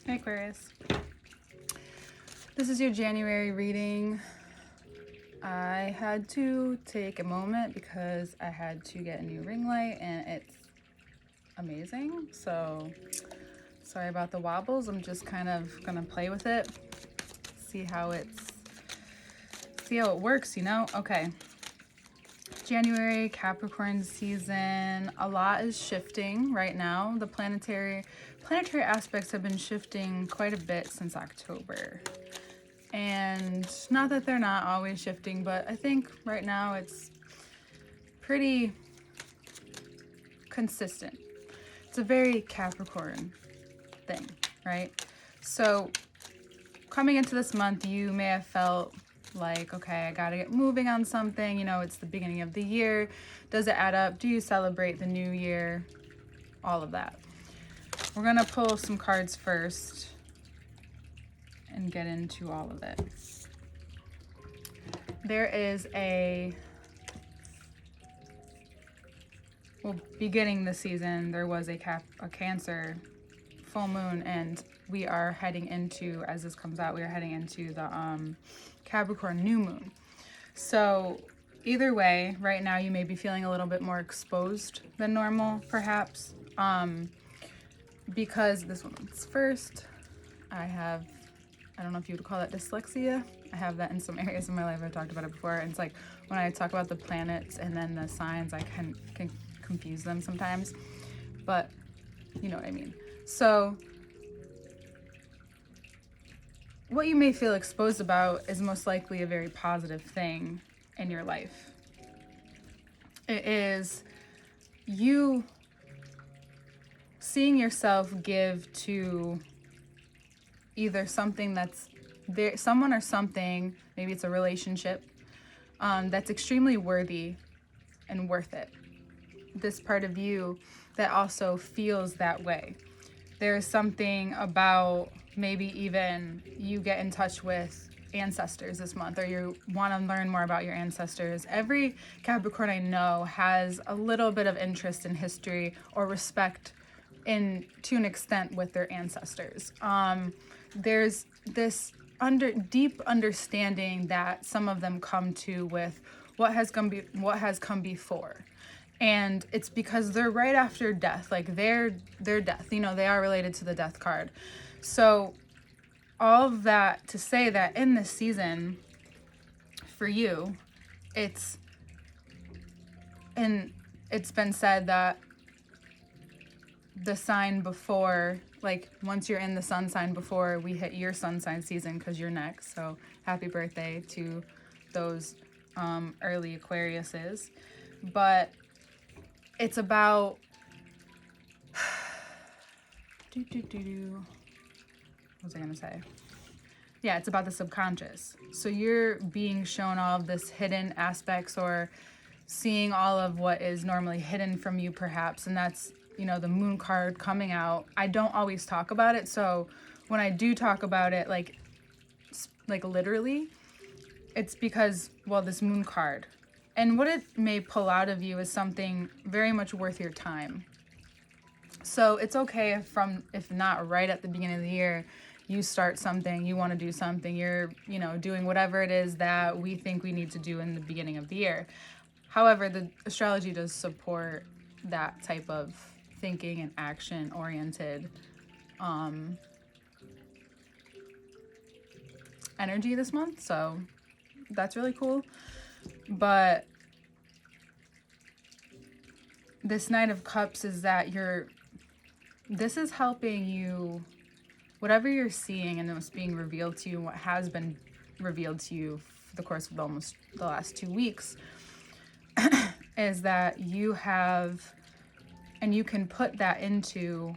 Hey Aquarius, this is your January reading. I had to take a moment because I had to get a new ring light and it's amazing. So sorry about the wobbles. I'm just kind of gonna play with it, see how it works, you know? Okay. January, Capricorn season. A lot is shifting right now. The planetary aspects have been shifting quite a bit since October. And not that they're not always shifting, but I think right now it's pretty consistent. It's a very Capricorn thing, right? So coming into this month, you may have felt like, okay, I gotta get moving on something. You know, it's the beginning of the year. Does it add up? Do you celebrate the new year? All of that. We're gonna pull some cards first and get into all of it. There is beginning the season, there was a Cancer full moon, and we are heading into, as this comes out, we are heading into the Capricorn new moon. So either way, right now you may be feeling a little bit more exposed than normal, perhaps, because this one's first. I don't know if you would call it dyslexia. I have that in some areas of my life. I've talked about it before. And it's like when I talk about the planets and then the signs, I can confuse them sometimes, but you know what I mean. So what you may feel exposed about is most likely a very positive thing in your life. It is you seeing yourself give to either something that's there, someone or something, maybe it's a relationship, that's extremely worthy and worth it. This part of you that also feels that way. There's something about maybe even you get in touch with ancestors this month, or you want to learn more about your ancestors. Every Capricorn I know has a little bit of interest in history or respect to an extent with their ancestors. There's this deep understanding that some of them come to with what has come before. And it's because they're right after death, like their death, you know, they are related to the death card. So all of that to say that in this season for you, it's been said that the sign before, like once you're in the sun sign before we hit your sun sign season, because you're next. So happy birthday to those early Aquariuses. But it's about what was I gonna say? Yeah, it's about the subconscious. So you're being shown all of this hidden aspects, or seeing all of what is normally hidden from you, perhaps. And that's, you know, the moon card coming out. I don't always talk about it. So when I do talk about it, like literally, it's because, well, this moon card. And what it may pull out of you is something very much worth your time. So it's okay if not right at the beginning of the year, you start something, you want to do something, you're, you know, doing whatever it is that we think we need to do in the beginning of the year. However, the astrology does support that type of thinking and action oriented energy this month. So that's really cool. But this Knight of Cups is that this is helping you, whatever you're seeing and what's being revealed to you, what has been revealed to you for the course of almost the last 2 weeks, is that you have, and you can put that into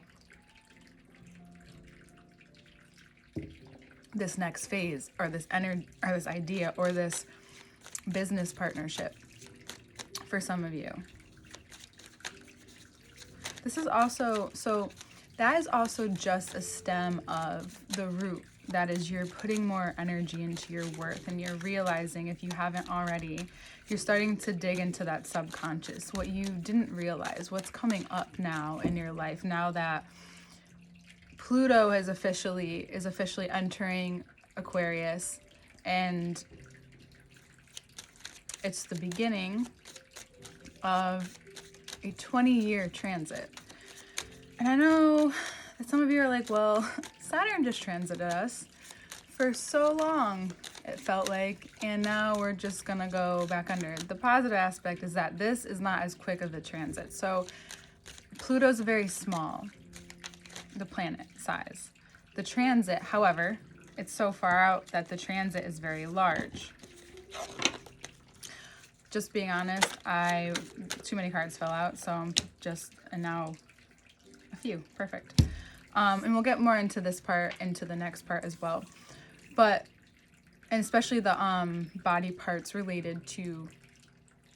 this next phase, or this energy, or this idea, or this business partnership for some of you. This is also, so that is also just a stem of the root. That is, you're putting more energy into your work, and you're realizing, if you haven't already, you're starting to dig into that subconscious, what you didn't realize, what's coming up now in your life, now that Pluto is officially entering Aquarius, and it's the beginning of a 20-year transit. And I know that some of you are like, well, Saturn just transited us for so long, it felt like, and now we're just gonna go back under. The positive aspect is that this is not as quick of a transit. So Pluto's very small, the planet size. The transit, however, it's so far out that the transit is very large. Just being honest, too many cards fell out, so I'm and now a few, perfect. And we'll get more into this part, into the next part as well. But, and especially the body parts related to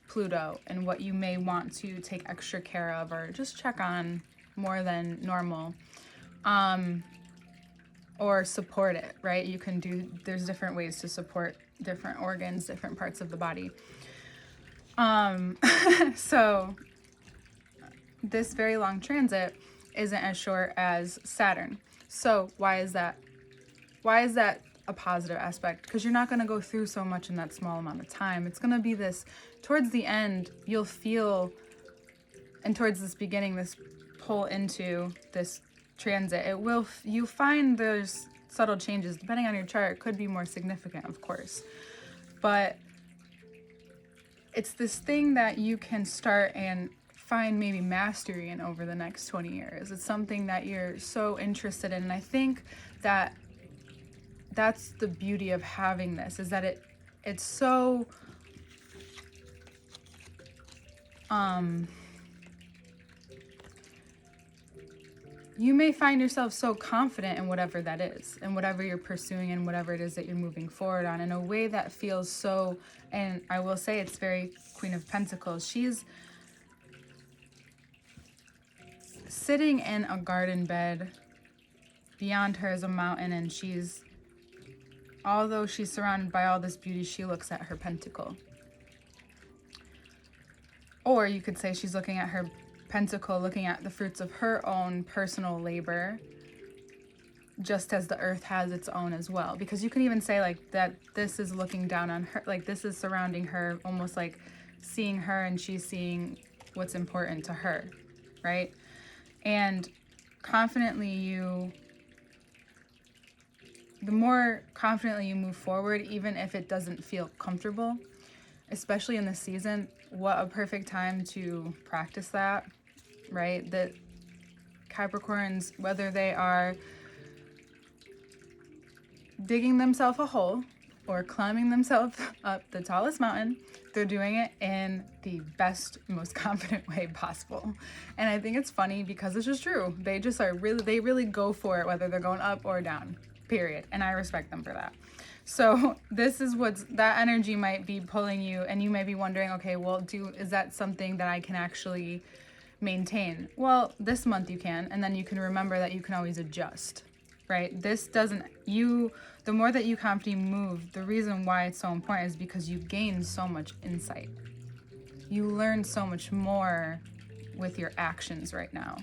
Pluto and what you may want to take extra care of or just check on more than normal. Or support it, right? You can there's different ways to support different organs, different parts of the body. So this very long transit isn't as short as Saturn. So why is that? Why is that a positive aspect? Because you're not going to go through so much in that small amount of time. It's going to be this, towards the end, you'll feel, and towards this beginning, this pull into this transit, you find there's subtle changes. Depending on your chart, it could be more significant, of course. But it's this thing that you can start and find maybe mastery in over the next 20 years. It's something that you're so interested in. And I think that that's the beauty of having this, is that it's so you may find yourself so confident in whatever that is, and whatever you're pursuing, and whatever it is that you're moving forward on, in a way that feels so, and I will say it's very Queen of Pentacles. She's sitting in a garden bed. Beyond her is a mountain, and although she's surrounded by all this beauty, she looks at her pentacle. Or you could say she's looking at her pentacle, looking at the fruits of her own personal labor, just as the earth has its own as well. Because you can even say like that this is looking down on her, like this is surrounding her, almost like seeing her and she's seeing what's important to her, right? And the more confidently you move forward, even if it doesn't feel comfortable, especially in this season, what a perfect time to practice that, right? That Capricorns, whether they are digging themselves a hole or climbing themselves up the tallest mountain, they're doing it in the best, most confident way possible. And I think it's funny because it's just true. They really go for it, whether they're going up or down, period. And I respect them for that. So this is that energy might be pulling you, and you may be wondering, okay, well, is that something that I can actually maintain? Well, this month you can, and then you can remember that you can always adjust, right? The more that you confidently move, the reason why it's so important is because you gain so much insight. You learn so much more with your actions right now.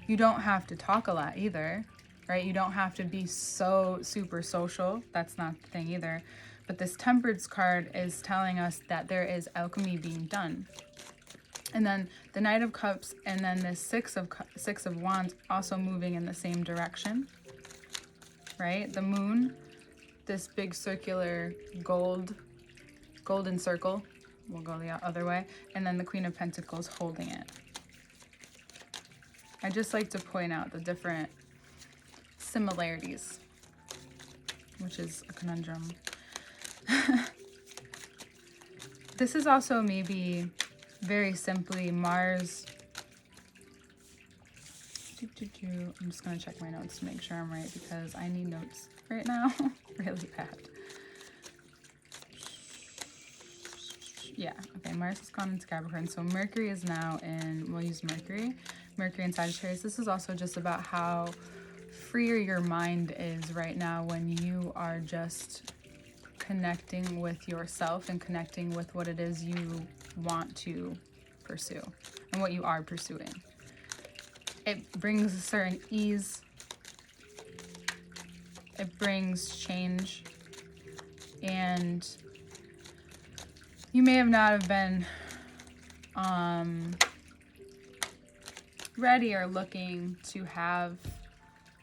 You don't have to talk a lot either, right? You don't have to be so super social. That's not the thing either. But this Temperance card is telling us that there is alchemy being done. And then the Knight of Cups, and then this Six of Wands also moving in the same direction, right? The Moon, this big circular golden circle, we'll go the other way, and then the Queen of Pentacles holding it. I just like to point out the different similarities, which is a conundrum. This is also maybe very simply Mars. I'm just going to check my notes to make sure I'm right, because I need notes right now really bad. Yeah, okay, Mars has gone into Capricorn, so Mercury is now we'll use Mercury in Sagittarius. This is also just about how freer your mind is right now when you are just connecting with yourself and connecting with what it is you want to pursue and what you are pursuing. It brings a certain ease It brings change, and you may have not have been ready or looking to have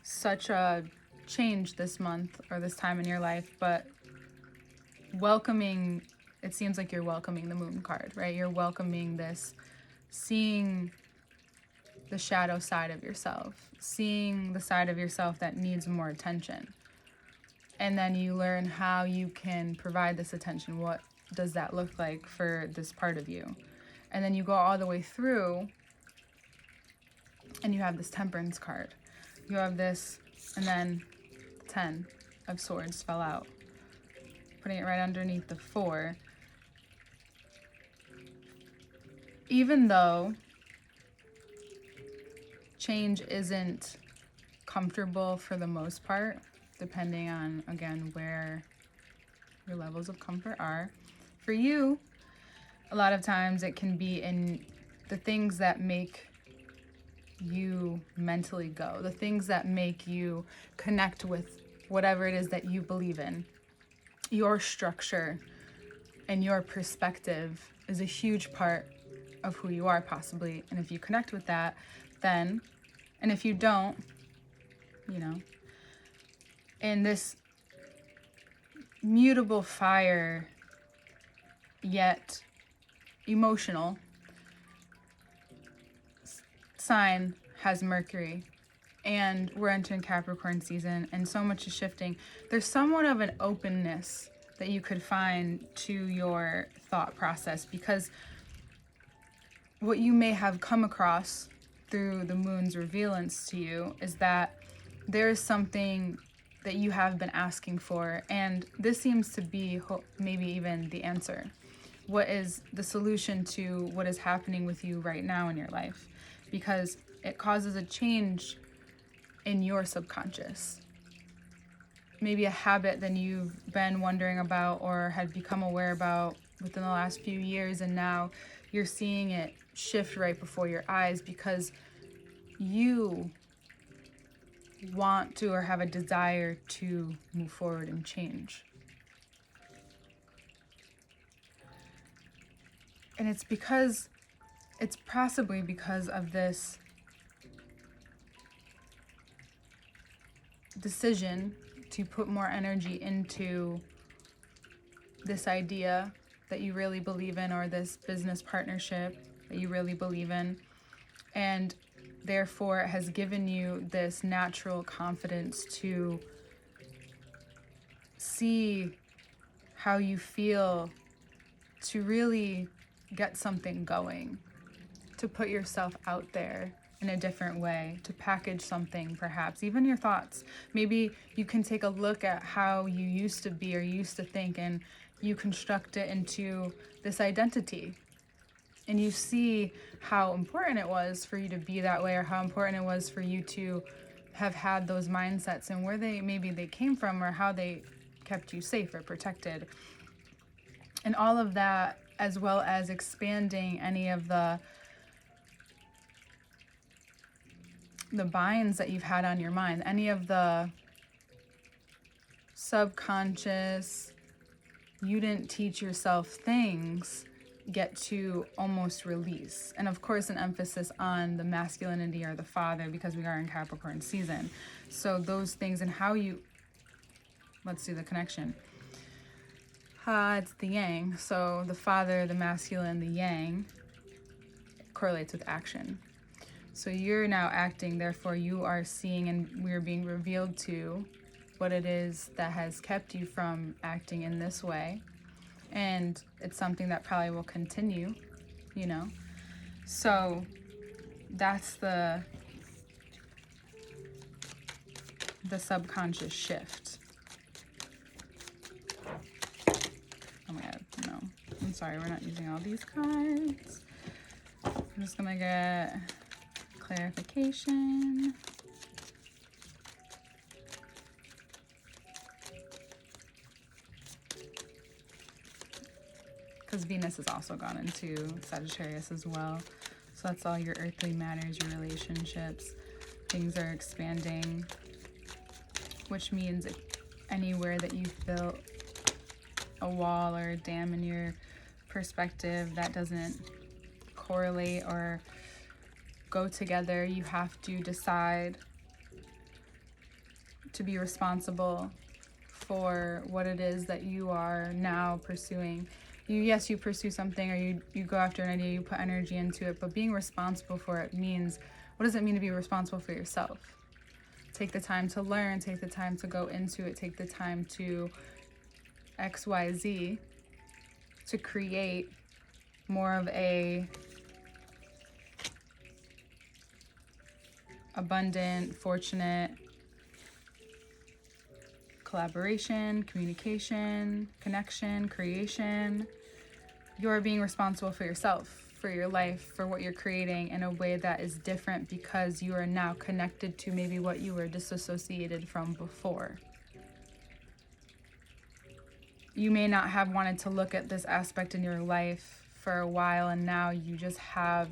such a change this month or this time in your life, but welcoming, it seems like you're welcoming the moon card, right? You're welcoming this, seeing the shadow side of yourself, seeing the side of yourself that needs more attention. And then you learn how you can provide this attention. What does that look like for this part of you? And then you go all the way through and you have this Temperance card. You have this, and then 10 of Swords fell out. Putting it right underneath the 4. Even though change isn't comfortable for the most part, depending on, again, where your levels of comfort are. For you, a lot of times it can be in the things that make you mentally go, the things that make you connect with whatever it is that you believe in. Your structure and your perspective is a huge part of who you are, possibly. And if you connect with that, then, and if you don't, in this mutable fire, yet emotional sign has Mercury, and we're entering Capricorn season, and so much is shifting. There's somewhat of an openness that you could find to your thought process, because what you may have come across through the moon's revealance to you is that there is something that you have been asking for, and this seems to be maybe even the answer. What is the solution to what is happening with you right now in your life? Because it causes a change in your subconscious. Maybe a habit that you've been wondering about or had become aware about within the last few years, and now you're seeing it shift right before your eyes because you want to or have a desire to move forward and change. And it's possibly because of this decision to put more energy into this idea that you really believe in, or this business partnership that you really believe in. And therefore, it has given you this natural confidence to see how you feel, to really get something going, to put yourself out there in a different way, to package something, perhaps, even your thoughts. Maybe you can take a look at how you used to be or used to think, and you construct it into this identity. And you see how important it was for you to be that way, or how important it was for you to have had those mindsets, and where maybe they came from, or how they kept you safe or protected. And all of that, as well as expanding any of the binds that you've had on your mind, any of the subconscious, you didn't teach yourself things, get to almost release. And of course, an emphasis on the masculinity or the father, because we are in Capricorn season. So those things and how you, let's do the connection. It's the yang. So the father, the masculine, the yang correlates with action. So you're now acting, therefore you are seeing, and we're being revealed to what it is that has kept you from acting in this way. And it's something that probably will continue, So that's the subconscious shift. Oh my God, no. I'm sorry, we're not using all these cards. I'm just gonna get clarification. Because Venus has also gone into Sagittarius as well. So that's all your earthly matters, your relationships. Things are expanding. which means anywhere that you feel a wall or a dam in your perspective that doesn't correlate or go together, you have to decide to be responsible for what it is that you are now pursuing. Yes, you pursue something, or you go after an idea, you put energy into it, but being responsible for it means, what does it mean to be responsible for yourself? Take the time to learn, take the time to go into it, take the time to XYZ to create more of a abundant, fortunate collaboration, communication, connection, creation. You're being responsible for yourself, for your life, for what you're creating in a way that is different because you are now connected to maybe what you were disassociated from before. You may not have wanted to look at this aspect in your life for a while, and now you just have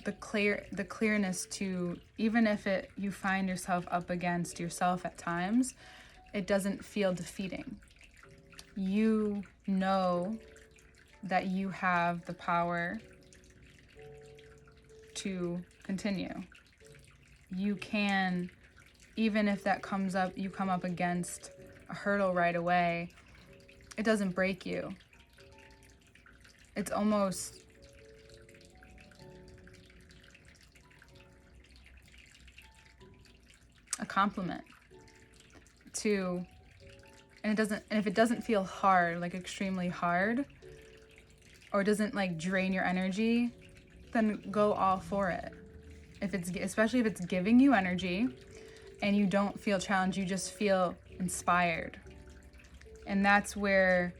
the clearness to, even if you find yourself up against yourself at times, it doesn't feel defeating. You know that you have the power to continue. You can, even if that comes up, you come up against a hurdle right away, it doesn't break you. It's almost a compliment to, and if it doesn't feel hard, like extremely hard, or doesn't like drain your energy, then go all for it. Especially if it's giving you energy and you don't feel challenged, you just feel inspired. And that's where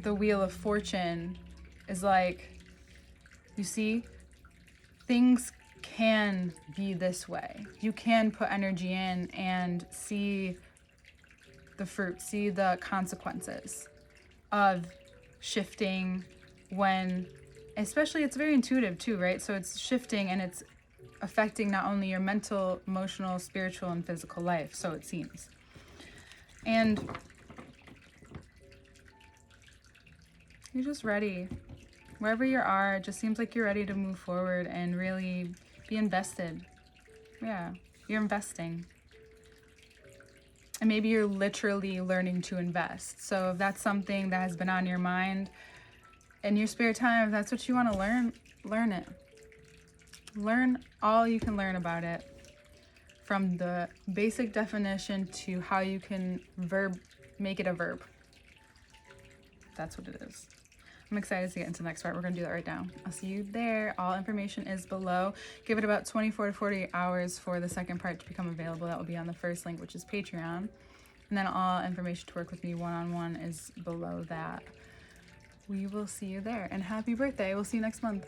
the Wheel of Fortune is like, you see, things can be this way. You can put energy in and see the fruit, see the consequences of shifting when, especially it's very intuitive too, right? So it's shifting and it's affecting not only your mental, emotional, spiritual, and physical life, so it seems. And you're just ready. Wherever you are, it just seems like you're ready to move forward and really be invested. Yeah, you're investing. And maybe you're literally learning to invest. So if that's something that has been on your mind in your spare time, if that's what you want to learn it. Learn all you can learn about it, from the basic definition to how you can make it a verb. That's what it is. I'm excited to get into the next part. We're going to do that right now. I'll see you there. All information is below. Give it about 24 to 48 hours for the second part to become available. That will be on the first link, which is Patreon. And then all information to work with me one-on-one is below that. We will see you there. And happy birthday. We'll see you next month.